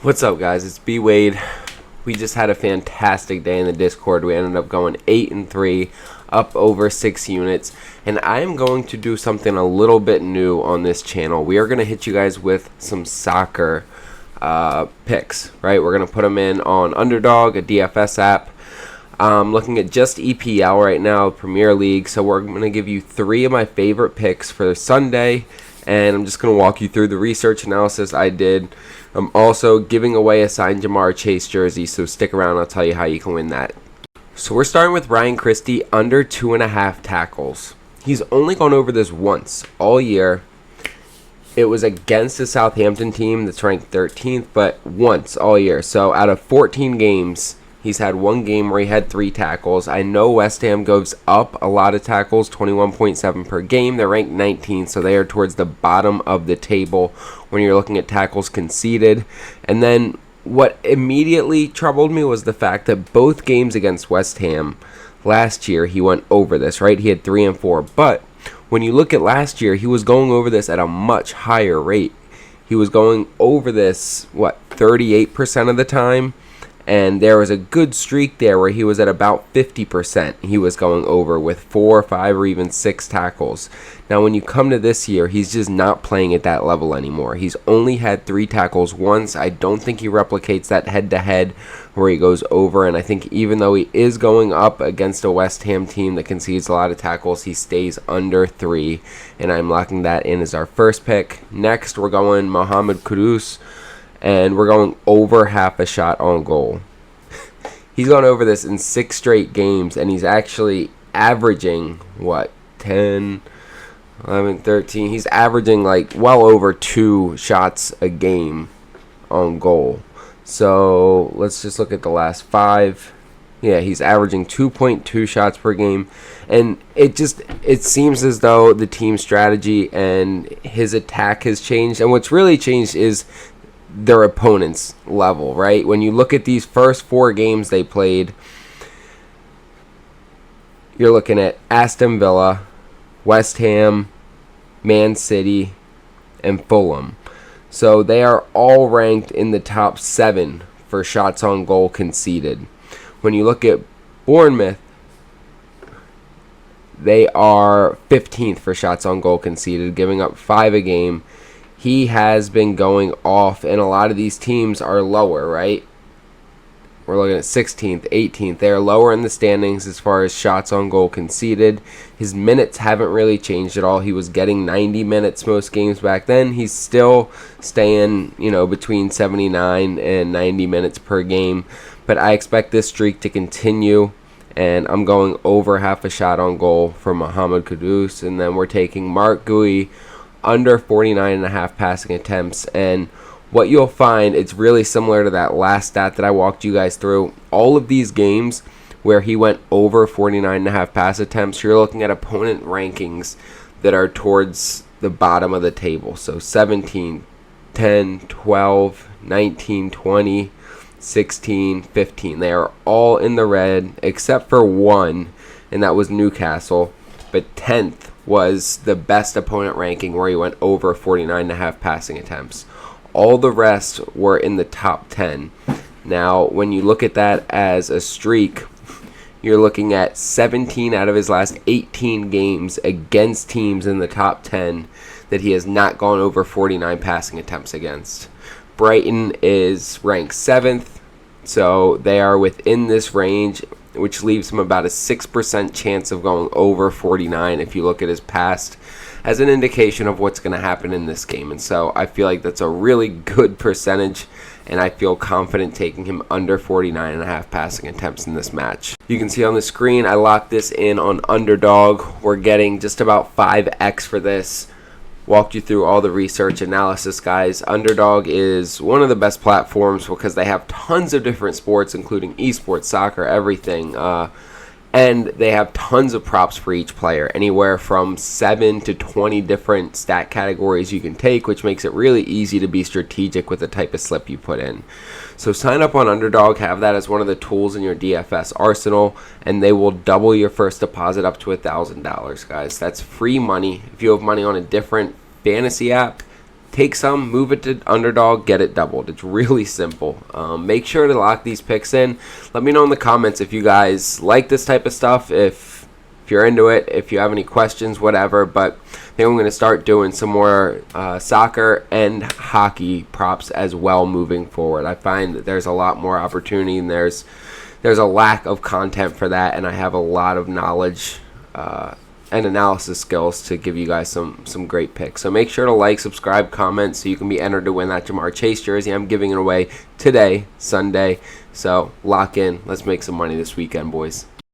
What's up, guys? It's B Wade. We just had a fantastic day in the Discord. We ended up going 8-3, up over 6 units, and I am going to do something a little bit new on this channel. We are going to hit you guys with some soccer picks, right? We're going to put them in on Underdog, a DFS app. Looking at just EPL right now, Premier League. So we're going to give you 3 of my favorite picks for Sunday, and I'm just going to walk you through the research analysis I did. I'm also giving away a signed Jamar Chase jersey, so stick around. I'll tell you how you can win that. So we're starting with Ryan Christie, under 2.5 tackles. He's only gone over this once all year. It was against the Southampton team that's ranked 13th, but once all year. So out of 14 games, he's had one game where he had 3 tackles. I know West Ham goes up a lot of tackles, 21.7 per game. They're ranked 19th, so they are towards the bottom of the table when you're looking at tackles conceded. And then what immediately troubled me was the fact that both games against West Ham last year, he went over this, right? He had 3 and 4. But when you look at last year, he was going over this at a much higher rate. He was going over this, 38% of the time? And there was a good streak there where he was at about 50%. He was going over with 4, 5, or even 6 tackles. Now, when you come to this year, he's just not playing at that level anymore. He's only had 3 tackles once. I don't think he replicates that head-to-head where he goes over. And I think even though he is going up against a West Ham team that concedes a lot of tackles, he stays under 3. And I'm locking that in as our first pick. Next, we're going Mohamed Kudus. And we're going over half a shot on goal. He's gone over this in 6 straight games, and he's actually averaging, 10, 11, 13. He's averaging well over 2 shots a game on goal. So let's just look at the last 5. Yeah, he's averaging 2.2 shots per game. And it seems as though the team strategy and his attack has changed. And what's really changed is their opponent's level, right? When you look at these first 4 games they played, you're looking at Aston Villa, West Ham, Man City, and Fulham. So they are all ranked in the top 7 for shots on goal conceded. When you look at Bournemouth, they are 15th for shots on goal conceded, giving up 5 a game. He has been going off, and a lot of these teams are lower, right? We're looking at 16th, 18th. They are lower in the standings as far as shots on goal conceded. His minutes haven't really changed at all. He was getting 90 minutes most games back then. He's still staying, between 79 and 90 minutes per game. But I expect this streak to continue, and I'm going over half a shot on goal for Mohamed Kudus. And then we're taking Mark Gui, under 49.5 passing attempts. And what you'll find, it's really similar to that last stat that I walked you guys through. All of these games where he went over 49.5 pass attempts, you're looking at opponent rankings that are towards the bottom of the table. So 17, 10, 12, 19, 20, 16, 15. They are all in the red except for one, and that was Newcastle. But 10th was the best opponent ranking where he went over 49.5 passing attempts. All the rest were in the top 10. Now, when you look at that as a streak, you're looking at 17 out of his last 18 games against teams in the top 10 that he has not gone over 49 passing attempts against. Brighton is ranked 7th, so they are within this range, which leaves him about a 6% chance of going over 49 if you look at his past as an indication of what's going to happen in this game. And so I feel like that's a really good percentage, and I feel confident taking him under 49.5 passing attempts in this match. You can see on the screen, I locked this in on Underdog. We're getting just about 5x for this. Walked you through all the research analysis, guys. Underdog is one of the best platforms because they have tons of different sports, including esports, soccer, everything. And they have tons of props for each player, anywhere from 7 to 20 different stat categories you can take, which makes it really easy to be strategic with the type of slip you put in. So sign up on Underdog, have that as one of the tools in your DFS arsenal, and they will double your first deposit up to $1,000, guys. That's free money. If you have money on a different fantasy app, take some, move it to Underdog, get it doubled. It's really simple. Make sure to lock these picks in. Let me know in the comments if you guys like this type of stuff, if you're into it, if you have any questions, whatever. But I think I'm going to start doing some more soccer and hockey props as well moving forward. I find that there's a lot more opportunity, and there's a lack of content for that, and I have a lot of knowledge and analysis skills to give you guys some great picks. So make sure to like, subscribe, comment, so you can be entered to win that Jamar Chase jersey. I'm giving it away today, Sunday. So lock in. Let's make some money this weekend, boys.